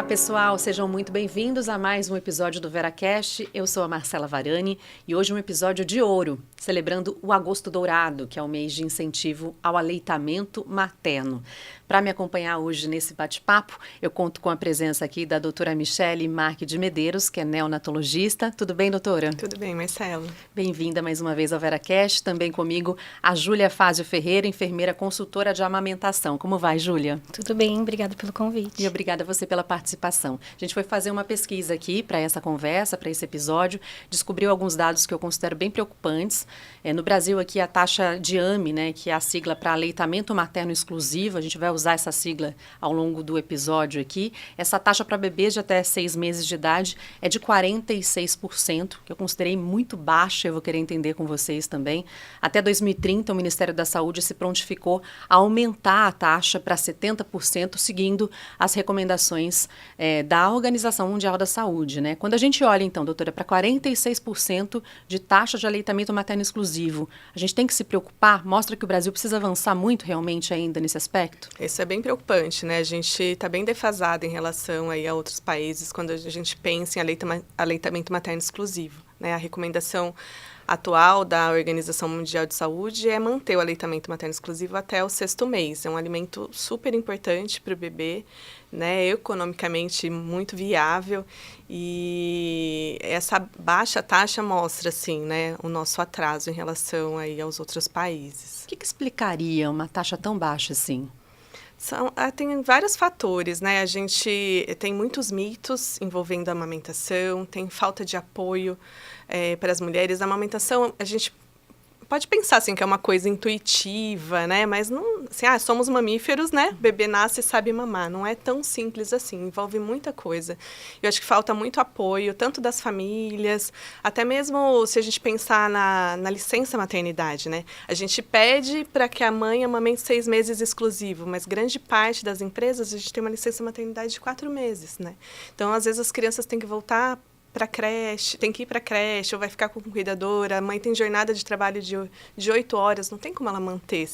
Olá, pessoal, sejam muito bem-vindos a mais um episódio do VeraCast. Eu sou a Marcela Varani e hoje um episódio de ouro, celebrando o Agosto Dourado, que é o mês de incentivo ao aleitamento materno. Para me acompanhar hoje nesse bate-papo, eu conto com a presença aqui da doutora Michele Marque de Medeiros, que é neonatologista. Tudo bem, doutora? Tudo bem, Marcelo. Bem-vinda mais uma vez ao VeraCast. Também comigo a Júlia Fázio Ferreira, enfermeira consultora de amamentação. Como vai, Júlia? Tudo bem, obrigada pelo convite. E obrigada a você pela participação. A gente foi fazer uma pesquisa aqui para essa conversa, para esse episódio, descobriu alguns dados que eu considero bem preocupantes. No Brasil, aqui, a taxa de AME, né, que é a sigla para aleitamento materno exclusivo, a gente vai usar essa sigla ao longo do episódio aqui. Essa taxa para bebês de até 6 meses de idade é de 46%, que eu considerei muito baixa, eu vou querer entender com vocês também. Até 2030, o Ministério da Saúde se prontificou a aumentar a taxa para 70%, seguindo as recomendações da Organização Mundial da Saúde, né? Quando a gente olha, então, doutora, para 46% de taxa de aleitamento materno exclusivo, a gente tem que se preocupar? Mostra que o Brasil precisa avançar muito realmente ainda nesse aspecto? Isso é bem preocupante, né? A gente está bem defasado em relação aí a outros países quando a gente pensa em aleitamento materno exclusivo, né? A recomendação atual da Organização Mundial de Saúde é manter o aleitamento materno exclusivo até o 6º mês. É um alimento super importante para o bebê, né, economicamente muito viável, e essa baixa taxa mostra, assim, né, o nosso atraso em relação aí aos outros países. O que explicaria uma taxa tão baixa assim? Tem vários fatores, né? A gente tem muitos mitos envolvendo a amamentação, tem falta de apoio para as mulheres. A amamentação, a gente pode pensar assim que é uma coisa intuitiva, né? Mas não, assim, somos mamíferos, né? Bebê nasce e sabe mamar. Não é tão simples assim, envolve muita coisa. Eu acho que falta muito apoio, tanto das famílias, até mesmo se a gente pensar na licença maternidade, né? A gente pede para que a mãe amamente 6 meses exclusivo, mas grande parte das empresas a gente tem uma licença maternidade de 4 meses, né? Então, às vezes as crianças têm que voltar para creche, tem que ir para creche, ou vai ficar com cuidadora, a mãe tem jornada de trabalho de 8 horas, não tem como ela manter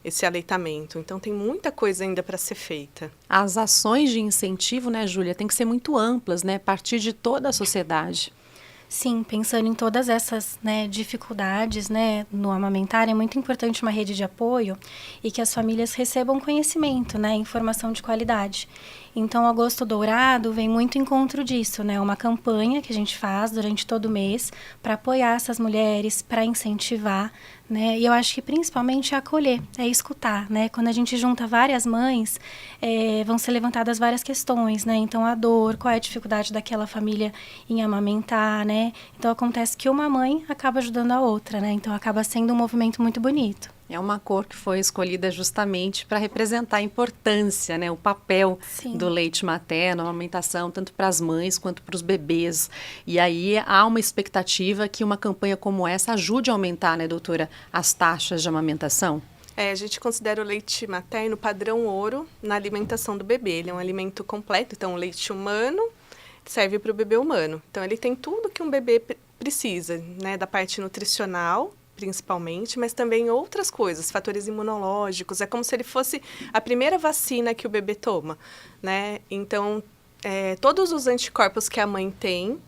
esse aleitamento. Então, tem muita coisa ainda para ser feita. As ações de incentivo, né, Júlia, tem que ser muito amplas, né, a partir de toda a sociedade. Sim, pensando em todas essas, né, dificuldades, né, no amamentar, é muito importante uma rede de apoio e que as famílias recebam conhecimento, né, informação de qualidade. Então, o Agosto Dourado vem muito em encontro disso, né? Uma campanha que a gente faz durante todo o mês para apoiar essas mulheres, para incentivar, né? E eu acho que principalmente é acolher, é escutar, né? Quando a gente junta várias mães, vão ser levantadas várias questões, né? Então, a dor, qual é a dificuldade daquela família em amamentar, né? Então, acontece que uma mãe acaba ajudando a outra, né? Então, acaba sendo um movimento muito bonito. É uma cor que foi escolhida justamente para representar a importância, né, o papel Sim. do leite materno, a amamentação, tanto para as mães quanto para os bebês. E aí há uma expectativa que uma campanha como essa ajude a aumentar, né, doutora, as taxas de amamentação? A gente considera o leite materno padrão ouro na alimentação do bebê. Ele é um alimento completo, então o leite humano serve para o bebê humano. Então ele tem tudo que um bebê precisa, né, da parte nutricional, principalmente, mas também outras coisas, fatores imunológicos. É como se ele fosse a primeira vacina que o bebê toma, né? Então, todos os anticorpos que a mãe tem,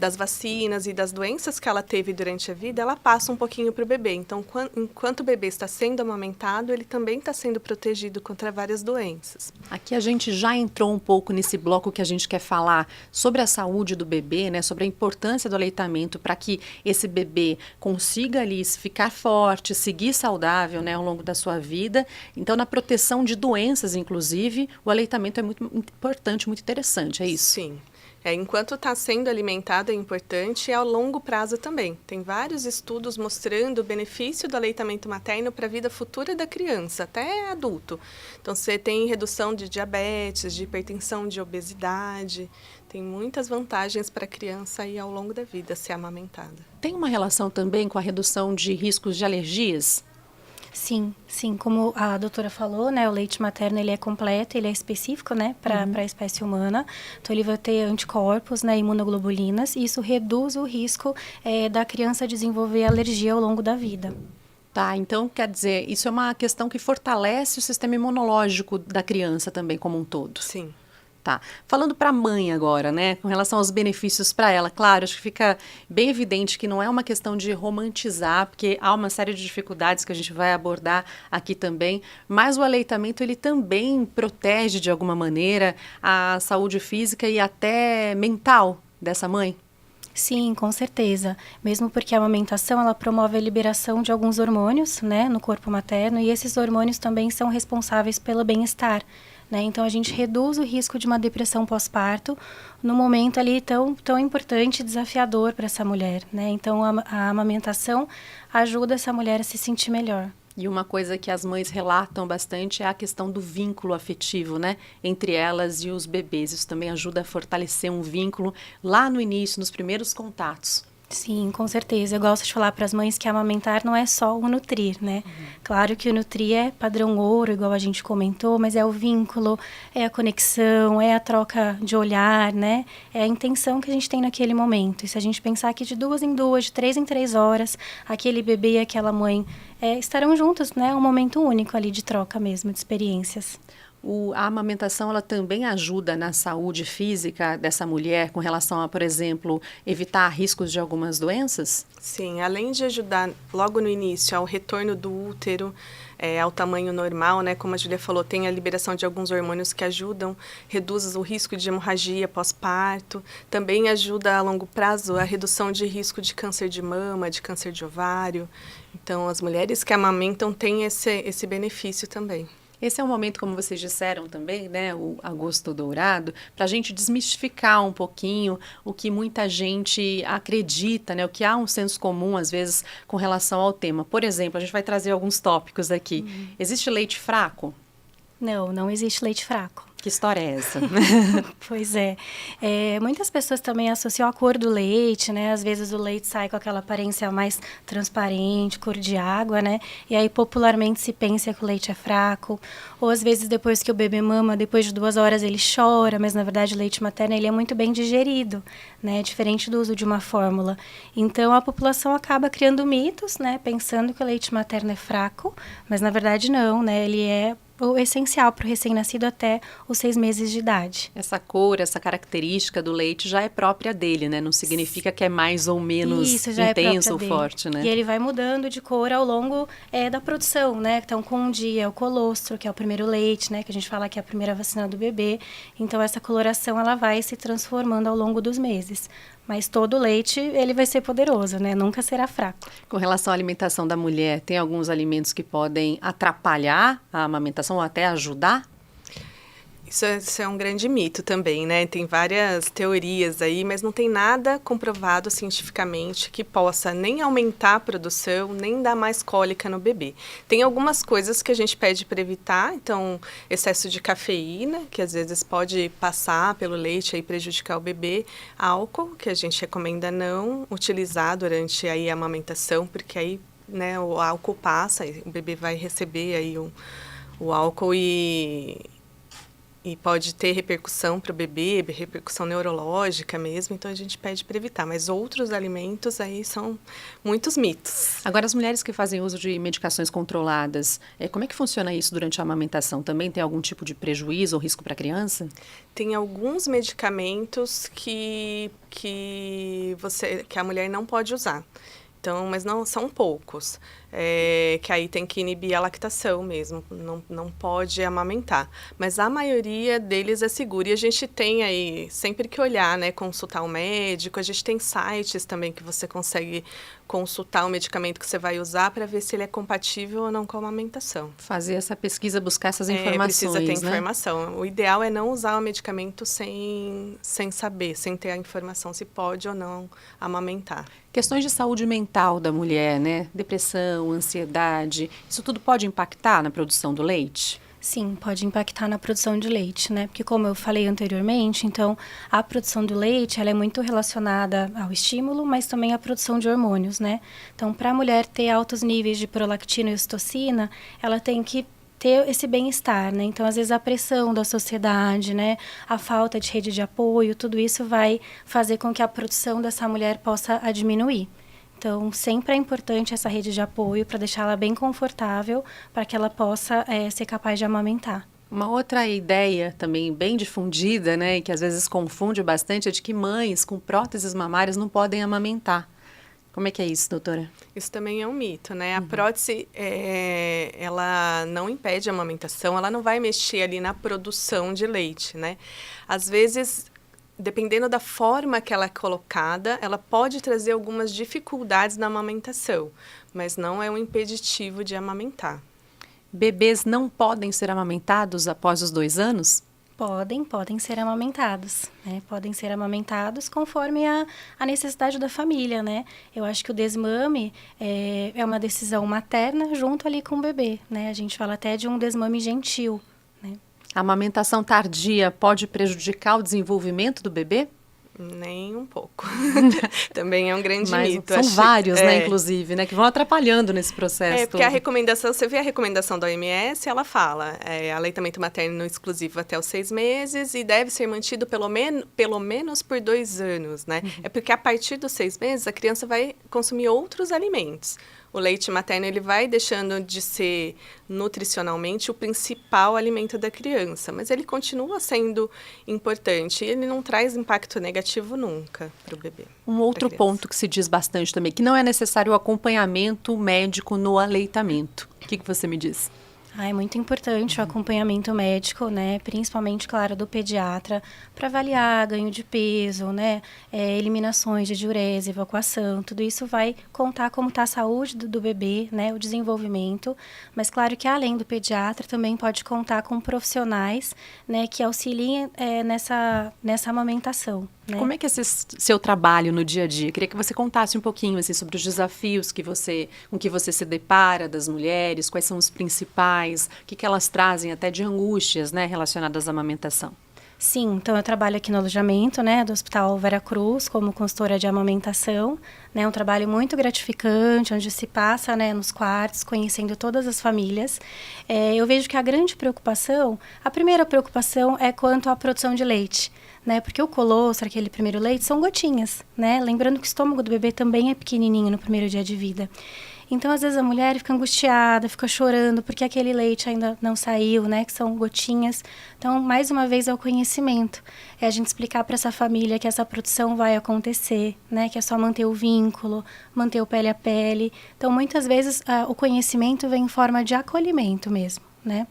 das vacinas e das doenças que ela teve durante a vida, ela passa um pouquinho para o bebê. Então, enquanto o bebê está sendo amamentado, ele também está sendo protegido contra várias doenças. Aqui a gente já entrou um pouco nesse bloco que a gente quer falar sobre a saúde do bebê, né, sobre a importância do aleitamento para que esse bebê consiga ali ficar forte, seguir saudável, né, ao longo da sua vida. Então, na proteção de doenças, inclusive, o aleitamento é muito importante, muito interessante, é isso? Sim. Enquanto está sendo alimentado é importante, e ao longo prazo também. Tem vários estudos mostrando o benefício do aleitamento materno para a vida futura da criança, até adulto. Então, você tem redução de diabetes, de hipertensão, de obesidade. Tem muitas vantagens para a criança aí ao longo da vida ser amamentada. Tem uma relação também com a redução de riscos de alergias? Sim, sim, como a doutora falou, né, o leite materno ele é completo, ele é específico, né, para a espécie humana, então ele vai ter anticorpos, né, imunoglobulinas, e isso reduz o risco da criança desenvolver alergia ao longo da vida. Tá, então quer dizer, isso é uma questão que fortalece o sistema imunológico da criança também como um todo. Sim. Tá. Falando para a mãe agora, né, com relação aos benefícios para ela, claro, acho que fica bem evidente que não é uma questão de romantizar, porque há uma série de dificuldades que a gente vai abordar aqui também, mas o aleitamento ele também protege de alguma maneira a saúde física e até mental dessa mãe. Sim, com certeza. Mesmo porque a amamentação, ela promove a liberação de alguns hormônios, né, no corpo materno, e esses hormônios também são responsáveis pelo bem-estar, né? Então, a gente reduz o risco de uma depressão pós-parto no momento ali tão importante e desafiador para essa mulher, né? Então, a amamentação ajuda essa mulher a se sentir melhor. E uma coisa que as mães relatam bastante é a questão do vínculo afetivo, né, entre elas e os bebês. Isso também ajuda a fortalecer um vínculo lá no início, nos primeiros contatos. Sim, com certeza. Eu gosto de falar para as mães que amamentar não é só o nutrir, né? Claro que o nutrir é padrão ouro, igual a gente comentou, mas é o vínculo, é a conexão, é a troca de olhar, né? É a intenção que a gente tem naquele momento. E se a gente pensar que de 2 em 2, de 3 em 3 horas, aquele bebê e aquela mãe estarão juntos, né? Um momento único ali de troca mesmo, de experiências. A amamentação ela também ajuda na saúde física dessa mulher com relação a, por exemplo, evitar riscos de algumas doenças? Sim, além de ajudar logo no início ao retorno do útero, ao tamanho normal, né? Como a Júlia falou, tem a liberação de alguns hormônios que ajudam, reduz o risco de hemorragia pós-parto, também ajuda a longo prazo a redução de risco de câncer de mama, de câncer de ovário. Então, as mulheres que amamentam têm esse benefício também. Esse é um momento, como vocês disseram também, né, o Agosto Dourado, para a gente desmistificar um pouquinho o que muita gente acredita, né, o que há um senso comum, às vezes, com relação ao tema. Por exemplo, a gente vai trazer alguns tópicos aqui. Existe leite fraco? Não existe leite fraco. Que história é essa? Pois é. Muitas pessoas também associam a cor do leite, né? Às vezes o leite sai com aquela aparência mais transparente, cor de água, né? E aí popularmente se pensa que o leite é fraco. Ou às vezes depois que o bebê mama, depois de 2 horas ele chora, mas na verdade o leite materno ele é muito bem digerido, né? Diferente do uso de uma fórmula. Então a população acaba criando mitos, né? Pensando que o leite materno é fraco, mas na verdade não, né? Ele é o essencial para o recém-nascido até os 6 meses de idade. Essa cor, essa característica do leite já é própria dele, né? Não significa que é mais ou menos intenso ou forte, né? E ele vai mudando de cor ao longo da produção, né? Então, com um dia é o colostro, que é o primeiro leite, né? Que a gente fala que é a primeira vacina do bebê. Então, essa coloração, ela vai se transformando ao longo dos meses. Mas todo leite, ele vai ser poderoso, né? Nunca será fraco. Com relação à alimentação da mulher, tem alguns alimentos que podem atrapalhar a amamentação ou até ajudar? Isso é um grande mito também, né? Tem várias teorias aí, mas não tem nada comprovado cientificamente que possa nem aumentar a produção, nem dar mais cólica no bebê. Tem algumas coisas que a gente pede para evitar, então, excesso de cafeína, que às vezes pode passar pelo leite e prejudicar o bebê. Álcool, que a gente recomenda não utilizar durante aí a amamentação, porque aí, né, o álcool passa, o bebê vai receber aí o álcool e pode ter repercussão para o bebê, repercussão neurológica mesmo, então a gente pede para evitar. Mas outros alimentos aí são muitos mitos. Agora, as mulheres que fazem uso de medicações controladas, como é que funciona isso durante a amamentação? Também tem algum tipo de prejuízo ou risco para a criança? Tem alguns medicamentos que a mulher não pode usar. Então, mas não são poucos, que aí tem que inibir a lactação mesmo, não pode amamentar. Mas a maioria deles é segura e a gente tem aí sempre que olhar, né, consultar o médico. A gente tem sites também que você consegue consultar o medicamento que você vai usar para ver se ele é compatível ou não com a amamentação. Fazer essa pesquisa, buscar essas informações, precisa ter né? informação. O ideal é não usar o medicamento sem saber, sem ter a informação se pode ou não amamentar. Questões de saúde mental da mulher, né? Depressão, ansiedade, isso tudo pode impactar na produção do leite? Sim, pode impactar na produção de leite, né? Porque como eu falei anteriormente, então a produção do leite, ela é muito relacionada ao estímulo, mas também à produção de hormônios, né? Então, para a mulher ter altos níveis de prolactina e ocitocina, ela tem que ter esse bem-estar, né? Então, às vezes, a pressão da sociedade, né? A falta de rede de apoio, tudo isso vai fazer com que a produção dessa mulher possa diminuir. Então, sempre é importante essa rede de apoio para deixá-la bem confortável, para que ela possa ser capaz de amamentar. Uma outra ideia também bem difundida, né, e que às vezes confunde bastante, é de que mães com próteses mamárias não podem amamentar. Como é que é isso, doutora? Isso também é um mito, né? A prótese, ela não impede a amamentação, ela não vai mexer ali na produção de leite, né? Às vezes, dependendo da forma que ela é colocada, ela pode trazer algumas dificuldades na amamentação, mas não é um impeditivo de amamentar. Bebês não podem ser amamentados após os 2 anos? Podem ser amamentados, né? Podem ser amamentados conforme a necessidade da família, né? Eu acho que o desmame é uma decisão materna junto ali com o bebê, né? A gente fala até de um desmame gentil, né? A amamentação tardia pode prejudicar o desenvolvimento do bebê? Nem um pouco. Também é um grande Mas mito. são vários, né, inclusive, né, que vão atrapalhando nesse processo. Porque a recomendação, você vê a recomendação da OMS, ela fala aleitamento materno exclusivo até os 6 meses e deve ser mantido pelo menos por 2 anos, né? É porque a partir dos 6 meses a criança vai consumir outros alimentos. O leite materno ele vai deixando de ser nutricionalmente o principal alimento da criança, mas ele continua sendo importante e ele não traz impacto negativo nunca para o bebê. Um outro ponto que se diz bastante também, que não é necessário o acompanhamento médico no aleitamento. O que você me diz? É muito importante o acompanhamento médico, né? Principalmente, claro, do pediatra, para avaliar ganho de peso, né? Eliminações de diurese, evacuação, tudo isso vai contar como está a saúde do bebê, né? O desenvolvimento. Mas, claro que além do pediatra, também pode contar com profissionais, né? Que auxiliem nessa amamentação. Né? Como é que é esse seu trabalho no dia a dia? Queria que você contasse um pouquinho assim, sobre os desafios com que você se depara das mulheres, quais são os principais, o que elas trazem até de angústias, né, relacionadas à amamentação. Sim, então eu trabalho aqui no alojamento, né, do Hospital Vera Cruz, como consultora de amamentação, né, um trabalho muito gratificante, onde se passa, né, nos quartos, conhecendo todas as famílias. Eu vejo que a grande preocupação, a primeira preocupação é quanto à produção de leite, né, porque o colostro, aquele primeiro leite, são gotinhas, né, lembrando que o estômago do bebê também é pequenininho no primeiro dia de vida. Então, às vezes, a mulher fica angustiada, fica chorando, porque aquele leite ainda não saiu, né? Que são gotinhas. Então, mais uma vez, é o conhecimento. É a gente explicar para essa família que essa produção vai acontecer, né? Que é só manter o vínculo, manter o pele a pele. Então, muitas vezes, o conhecimento vem em forma de acolhimento mesmo, né?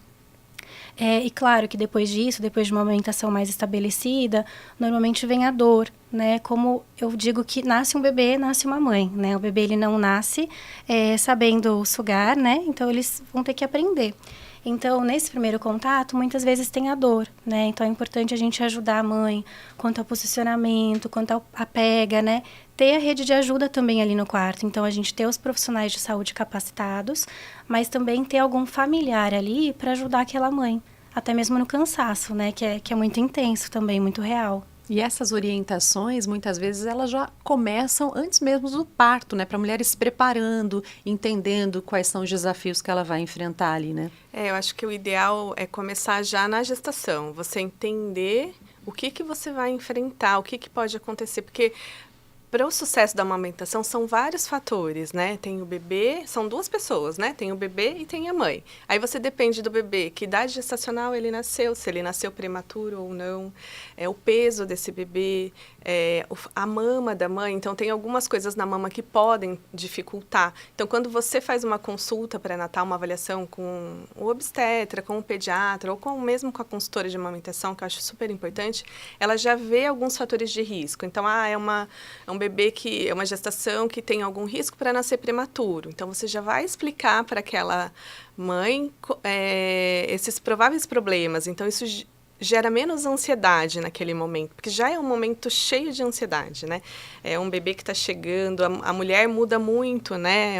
E claro que depois disso, depois de uma amamentação mais estabelecida, normalmente vem a dor, né? Como eu digo que nasce um bebê, nasce uma mãe, né? O bebê ele não nasce sabendo sugar, né? Então eles vão ter que aprender. Então, nesse primeiro contato, muitas vezes tem a dor, né? Então, é importante a gente ajudar a mãe quanto ao posicionamento, quanto à pega, né? Ter a rede de ajuda também ali no quarto. Então, a gente ter os profissionais de saúde capacitados, mas também ter algum familiar ali para ajudar aquela mãe. Até mesmo no cansaço, né? Que é muito intenso também, muito real. E essas orientações, muitas vezes, elas já começam antes mesmo do parto, né? Para a mulher ir se preparando, entendendo quais são os desafios que ela vai enfrentar ali, né? Eu acho que o ideal é começar já na gestação. Você entender o que você vai enfrentar, o que pode acontecer. Porque para o sucesso da amamentação são vários fatores, né? Tem o bebê, são 2 pessoas, né? Tem o bebê e tem a mãe. Aí você depende do bebê, que idade gestacional ele nasceu, se ele nasceu prematuro ou não, o peso desse bebê, a mama da mãe. Então, tem algumas coisas na mama que podem dificultar. Então, quando você faz uma consulta pré-natal, uma avaliação com o obstetra, com o pediatra, ou mesmo com a consultora de amamentação, que eu acho super importante, ela já vê alguns fatores de risco. Então, é um bebê que é uma gestação que tem algum risco para nascer prematuro. Então, você já vai explicar para aquela mãe esses prováveis problemas. Então, isso gera menos ansiedade naquele momento, porque já é um momento cheio de ansiedade, né? É um bebê que está chegando, a mulher muda muito, né?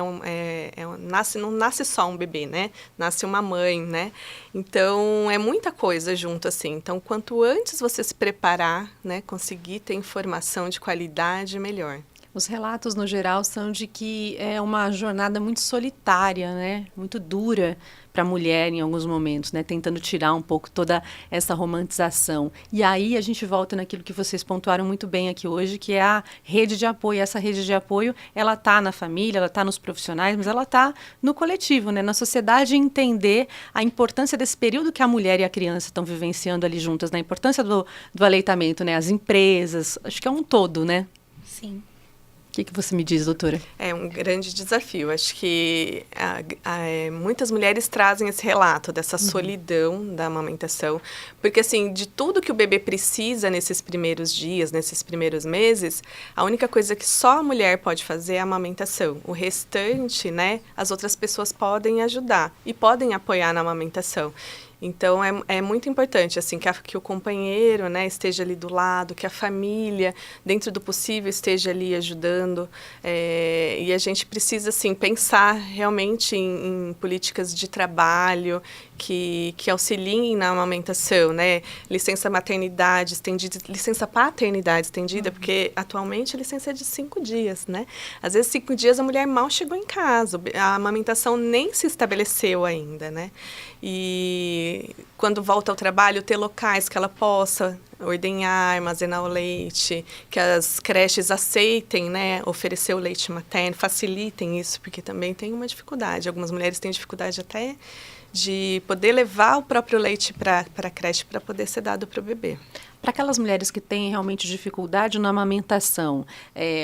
Não nasce só um bebê, né? Nasce uma mãe, né? Então, é muita coisa junto, assim. Então, quanto antes você se preparar, né? Conseguir ter informação de qualidade, melhor. Os relatos, no geral, são de que é uma jornada muito solitária, né? Muito dura para a mulher em alguns momentos, né? Tentando tirar um pouco toda essa romantização. E aí a gente volta naquilo que vocês pontuaram muito bem aqui hoje, que é a rede de apoio. Essa rede de apoio, ela está na família, ela está nos profissionais, mas ela está no coletivo, né? Na sociedade, entender a importância desse período que a mulher e a criança estão vivenciando ali juntas, né? A importância do aleitamento, né? As empresas, acho que é um todo, né? Sim. O que você me diz, doutora? É um grande desafio. Acho que muitas mulheres trazem esse relato dessa solidão da amamentação, porque assim, de tudo que o bebê precisa nesses primeiros dias, nesses primeiros meses, a única coisa que só a mulher pode fazer é a amamentação. O restante, né, as outras pessoas podem ajudar e podem apoiar na amamentação. Então, é muito importante, assim, que o companheiro, né, esteja ali do lado, que a família, dentro do possível, esteja ali ajudando. E a gente precisa, assim, pensar realmente em políticas de trabalho que auxiliem na amamentação, né? Licença maternidade estendida, licença paternidade estendida, porque atualmente a licença é de 5 dias, né? Às vezes 5 dias a mulher mal chegou em casa, a amamentação nem se estabeleceu ainda, né? E quando volta ao trabalho, ter locais que ela possa ordenhar, armazenar o leite, que as creches aceitem, né, oferecer o leite materno, facilitem isso, porque também tem uma dificuldade. Algumas mulheres têm dificuldade até de poder levar o próprio leite para a creche para poder ser dado para o bebê. Para aquelas mulheres que têm realmente dificuldade na amamentação,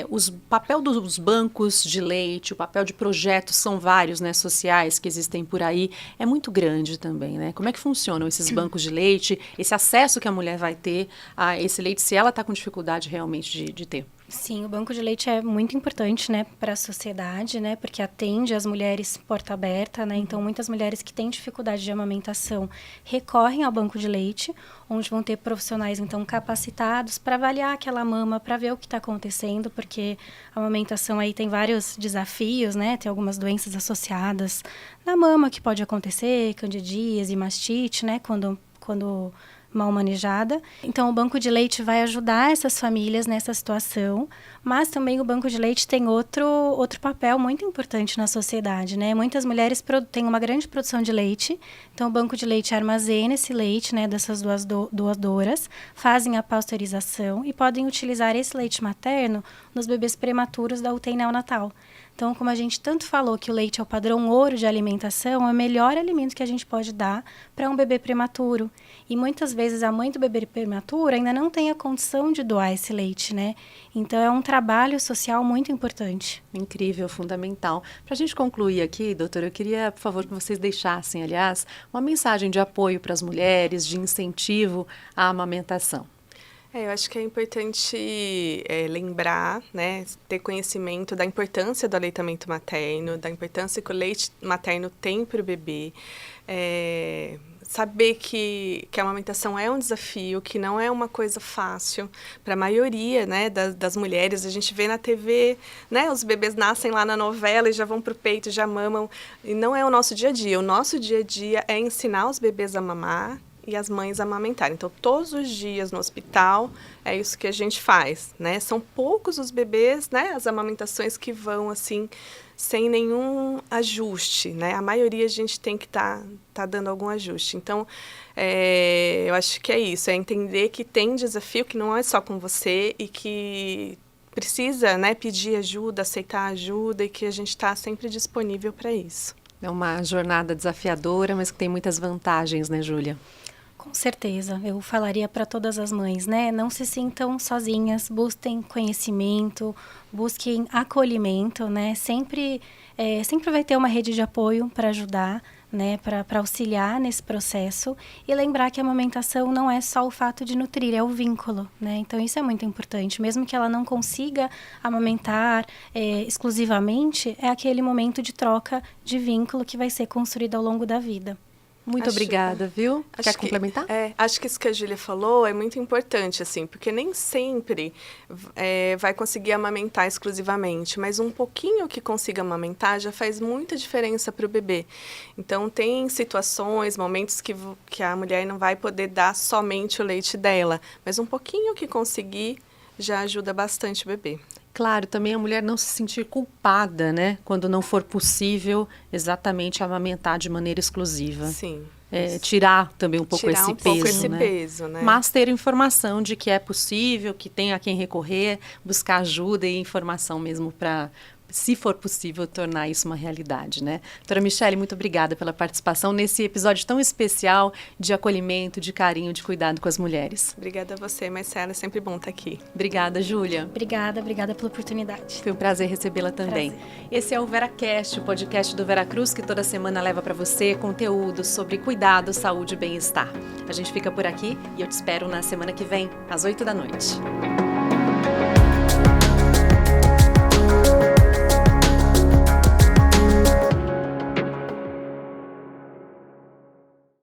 o papel dos bancos de leite, o papel de projetos, são vários, né, sociais que existem por aí, é muito grande também, né? Como é que funcionam esses bancos de leite, esse acesso que a mulher vai ter a esse leite, se ela está com dificuldade realmente de ter? Sim, o banco de leite é muito importante, né, para a sociedade, né, porque atende as mulheres porta aberta, né, então muitas mulheres que têm dificuldade de amamentação recorrem ao banco de leite, onde vão ter profissionais, então, capacitados para avaliar aquela mama, para ver o que está acontecendo, porque a amamentação aí tem vários desafios, né, tem algumas doenças associadas na mama que pode acontecer, candidíase, mastite, né, quando mal manejada. Então, o banco de leite vai ajudar essas famílias nessa situação, mas também o banco de leite tem outro papel muito importante na sociedade, né? Muitas mulheres têm uma grande produção de leite, então o banco de leite armazena esse leite, né, dessas doadoras, fazem a pasteurização e podem utilizar esse leite materno nos bebês prematuros da UTI neonatal. Então, como a gente tanto falou que o leite é o padrão ouro de alimentação, é o melhor alimento que a gente pode dar para um bebê prematuro. E muitas vezes a mãe do bebê prematuro ainda não tem a condição de doar esse leite, né? Então, é um trabalho social muito importante. Incrível, fundamental. Para a gente concluir aqui, doutora, eu queria, por favor, que vocês deixassem, aliás, uma mensagem de apoio para as mulheres, de incentivo à amamentação. Eu acho que é importante lembrar, né, ter conhecimento da importância do aleitamento materno, da importância que o leite materno tem para o bebê, saber que a amamentação é um desafio, que não é uma coisa fácil para a maioria, né, das mulheres. A gente vê na TV, né, os bebês nascem lá na novela e já vão para o peito, já mamam, e não é o nosso dia a dia. O nosso dia a dia é ensinar os bebês a mamar e as mães amamentarem. Então, todos os dias no hospital, é isso que a gente faz, né? São poucos os bebês, né? As amamentações que vão, assim, sem nenhum ajuste, né? A maioria a gente tem que tá dando algum ajuste. Então, eu acho que é isso, é entender que tem desafio, que não é só com você e que precisa, né, pedir ajuda, aceitar ajuda e que a gente está sempre disponível para isso. É uma jornada desafiadora, mas que tem muitas vantagens, né, Júlia? Com certeza, eu falaria para todas as mães, né? Não se sintam sozinhas, busquem conhecimento, busquem acolhimento, né? Sempre vai ter uma rede de apoio para ajudar, né? Para auxiliar nesse processo e lembrar que a amamentação não é só o fato de nutrir, é o vínculo, né? Então isso é muito importante, mesmo que ela não consiga amamentar exclusivamente, é aquele momento de troca de vínculo que vai ser construído ao longo da vida. Muito obrigada, viu? Quer complementar? Acho que isso que a Júlia falou é muito importante, assim, porque nem sempre vai conseguir amamentar exclusivamente, mas um pouquinho que consiga amamentar já faz muita diferença para o bebê. Então, tem situações, momentos que a mulher não vai poder dar somente o leite dela, mas um pouquinho que conseguir já ajuda bastante o bebê. Claro, também a mulher não se sentir culpada, né? Quando não for possível exatamente amamentar de maneira exclusiva. Sim. Tirar também um pouco Tirar esse um peso, pouco esse né? peso, né? Mas ter informação de que é possível, que tem a quem recorrer, buscar ajuda e informação mesmo para, se for possível, tornar isso uma realidade, né? Doutora Michele, muito obrigada pela participação nesse episódio tão especial de acolhimento, de carinho, de cuidado com as mulheres. Obrigada a você, Marcela. É sempre bom estar aqui. Obrigada, Júlia. Obrigada pela oportunidade. Foi um prazer recebê-la também. Esse é o VeraCast, o podcast do Veracruz, que toda semana leva para você conteúdo sobre cuidado, saúde e bem-estar. A gente fica por aqui e eu te espero na semana que vem, às 8 da noite.